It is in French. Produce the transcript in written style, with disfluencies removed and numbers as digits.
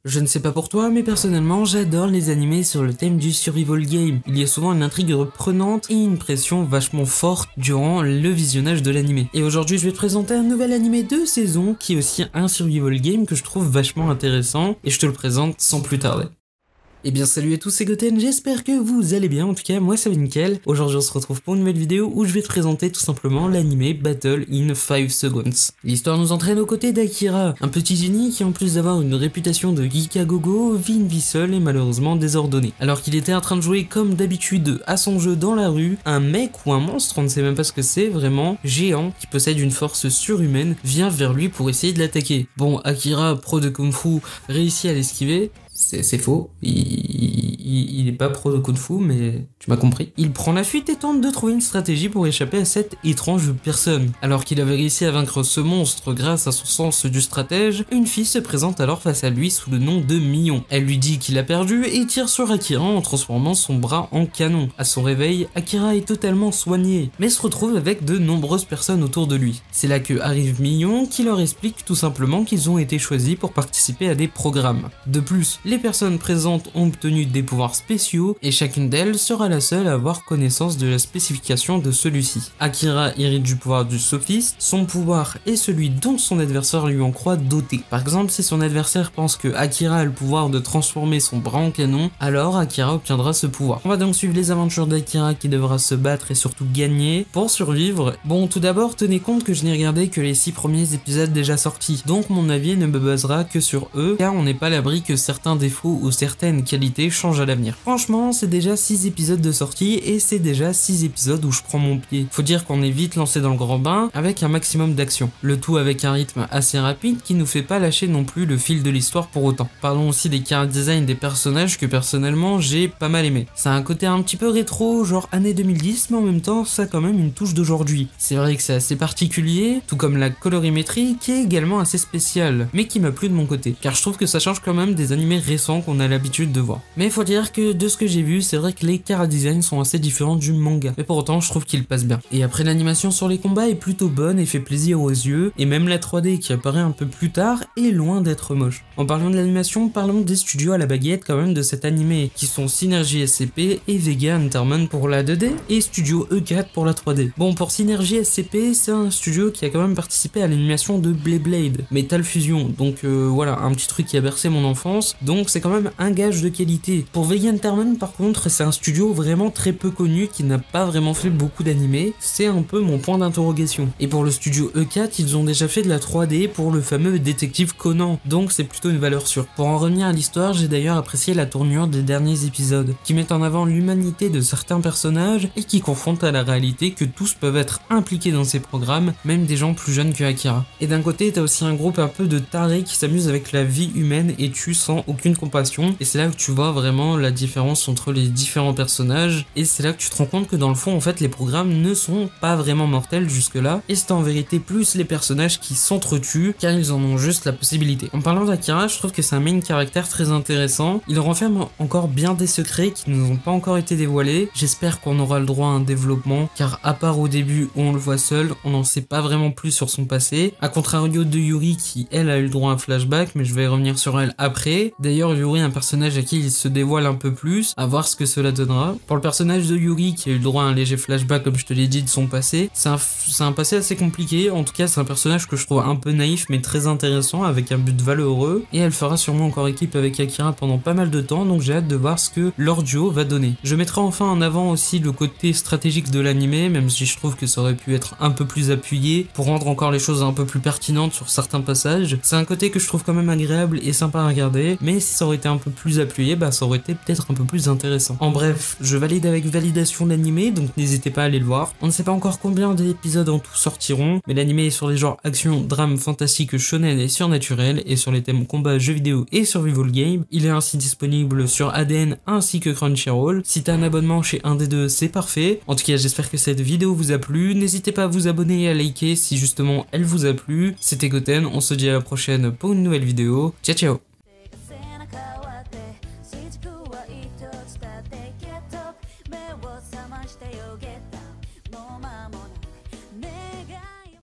Je ne sais pas pour toi, mais personnellement, j'adore les animés sur le thème du survival game. Il y a souvent une intrigue prenante et une pression vachement forte durant le visionnage de l'animé. Et aujourd'hui, je vais te présenter un nouvel animé de saison qui est aussi un survival game que je trouve vachement intéressant et je te le présente sans plus tarder. Eh bien salut à tous, c'est Goten, j'espère que vous allez bien, en tout cas moi ça va nickel. Aujourd'hui on se retrouve pour une nouvelle vidéo où je vais te présenter tout simplement l'animé Battle in 5 Seconds. L'histoire nous entraîne aux côtés d'Akira, un petit génie qui en plus d'avoir une réputation de geek à gogo, vit une vie seule et malheureusement désordonnée. Alors qu'il était en train de jouer comme d'habitude à son jeu dans la rue, un mec ou un monstre, on ne sait même pas ce que c'est vraiment, géant, qui possède une force surhumaine, vient vers lui pour essayer de l'attaquer. Bon, Akira, pro de Kung Fu, réussit à l'esquiver. C'est faux, il est pas pro de Kung Fu, mais tu m'as compris. Il prend la fuite et tente de trouver une stratégie pour échapper à cette étrange personne. Alors qu'il avait réussi à vaincre ce monstre grâce à son sens du stratège, une fille se présente alors face à lui sous le nom de Mion. Elle lui dit qu'il a perdu et tire sur Akira en transformant son bras en canon. À son réveil, Akira est totalement soigné, mais se retrouve avec de nombreuses personnes autour de lui. C'est là que arrive Mion qui leur explique tout simplement qu'ils ont été choisis pour participer à des programmes. De plus, les personnes présentes ont obtenu des pouvoirs spéciaux et chacune d'elles sera la seule à avoir connaissance de la spécification de celui-ci. Akira hérite du pouvoir du sophiste, son pouvoir est celui dont son adversaire lui en croit doté. Par exemple, si son adversaire pense que Akira a le pouvoir de transformer son bras en canon, alors Akira obtiendra ce pouvoir. On va donc suivre les aventures d'Akira qui devra se battre et surtout gagner pour survivre. Bon, tout d'abord, tenez compte que je n'ai regardé que les 6 premiers épisodes déjà sortis, donc mon avis ne me basera que sur eux, car on n'est pas à l'abri que certains défauts ou certaines qualités changent à l'avenir. Franchement, c'est déjà 6 épisodes de sortie et c'est déjà 6 épisodes où je prends mon pied. Faut dire qu'on est vite lancé dans le grand bain avec un maximum d'action. Le tout avec un rythme assez rapide qui nous fait pas lâcher non plus le fil de l'histoire pour autant. Parlons aussi des char design des personnages que personnellement j'ai pas mal aimé. Ça a un côté un petit peu rétro, genre année 2010, mais en même temps ça a quand même une touche d'aujourd'hui. C'est vrai que c'est assez particulier, tout comme la colorimétrie qui est également assez spéciale, mais qui m'a plu de mon côté, car je trouve que ça change quand même des animés récents qu'on a l'habitude de voir. Mais faut dire que de ce que j'ai vu, c'est vrai que les char design sont assez différents du manga, mais pour autant je trouve qu'ils passent bien. Et après, l'animation sur les combats est plutôt bonne et fait plaisir aux yeux, et même la 3D qui apparaît un peu plus tard est loin d'être moche. En parlant de l'animation, parlons des studios à la baguette quand même de cet animé, qui sont Synergy SCP et Vega Entertainment pour la 2D, et Studio E4 pour la 3D. Bon, pour Synergy SCP, c'est un studio qui a quand même participé à l'animation de Beyblade, Metal Fusion, donc voilà, un petit truc qui a bercé mon enfance, donc c'est quand même un gage de qualité. Pour Vega Entertainment par contre, c'est un studio vraiment très peu connu qui n'a pas vraiment fait beaucoup d'animés, c'est un peu mon point d'interrogation. Et pour le studio E4, ils ont déjà fait de la 3D pour le fameux détective Conan, donc c'est plutôt une valeur sûre. Pour en revenir à l'histoire, j'ai d'ailleurs apprécié la tournure des derniers épisodes, qui mettent en avant l'humanité de certains personnages et qui confrontent à la réalité que tous peuvent être impliqués dans ces programmes, même des gens plus jeunes que Akira. Et d'un côté, t'as aussi un groupe un peu de tarés qui s'amusent avec la vie humaine et tuent sans aucune compassion, et c'est là que tu vois vraiment la différence entre les différents personnages, et c'est là que tu te rends compte que dans le fond en fait les programmes ne sont pas vraiment mortels jusque là, et c'est en vérité plus les personnages qui s'entretuent car ils en ont juste la possibilité. En parlant d'Akira, je trouve que c'est un main caractère très intéressant, il renferme encore bien des secrets qui ne nous ont pas encore été dévoilés, j'espère qu'on aura le droit à un développement, car à part au début où on le voit seul, on n'en sait pas vraiment plus sur son passé, à contrario de Yuri qui elle a eu le droit à un flashback, mais je vais y revenir sur elle après. D'ailleurs Yuri est un personnage à qui il se dévoile un peu plus, à voir ce que cela donnera. Pour le personnage de Yuri qui a eu le droit à un léger flashback comme je te l'ai dit de son passé, c'est un passé assez compliqué, en tout cas c'est un personnage que je trouve un peu naïf mais très intéressant avec un but valeureux, et elle fera sûrement encore équipe avec Akira pendant pas mal de temps, donc j'ai hâte de voir ce que leur duo va donner. Je mettrai enfin en avant aussi le côté stratégique de l'animé, même si je trouve que ça aurait pu être un peu plus appuyé pour rendre encore les choses un peu plus pertinentes sur certains passages. C'est un côté que je trouve quand même agréable et sympa à regarder, mais si ça aurait été un peu plus appuyé, bah ça aurait été peut-être un peu plus intéressant. En bref, je valide avec validation l'animé, donc n'hésitez pas à aller le voir. On ne sait pas encore combien d'épisodes en tout sortiront, mais l'animé est sur les genres action, drame, fantastique, shonen et surnaturel, et sur les thèmes combat, jeux vidéo et survival game. Il est ainsi disponible sur ADN ainsi que Crunchyroll. Si t'as un abonnement chez un des deux, c'est parfait. En tout cas, j'espère que cette vidéo vous a plu. N'hésitez pas à vous abonner et à liker si justement elle vous a plu. C'était Goten, on se dit à la prochaine pour une nouvelle vidéo. Ciao ciao.